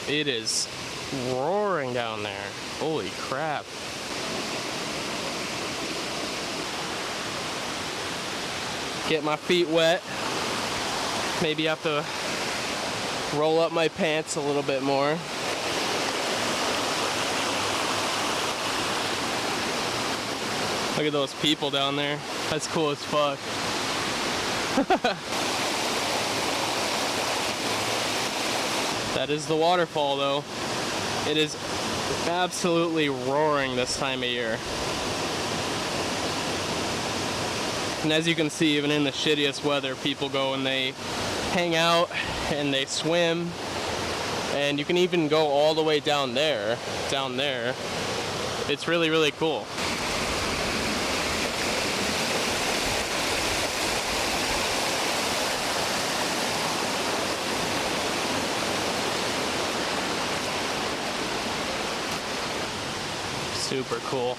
It is roaring down there. Holy crap. Get my feet wet. Maybe have to roll up my pants a little bit more. Look at those people down there. That's cool as fuck. That is the waterfall though. It is absolutely roaring this time of year. And as you can see, even in the shittiest weather, people go and they hang out and they swim. And you can even go all the way down there. It's really, really cool. Super cool.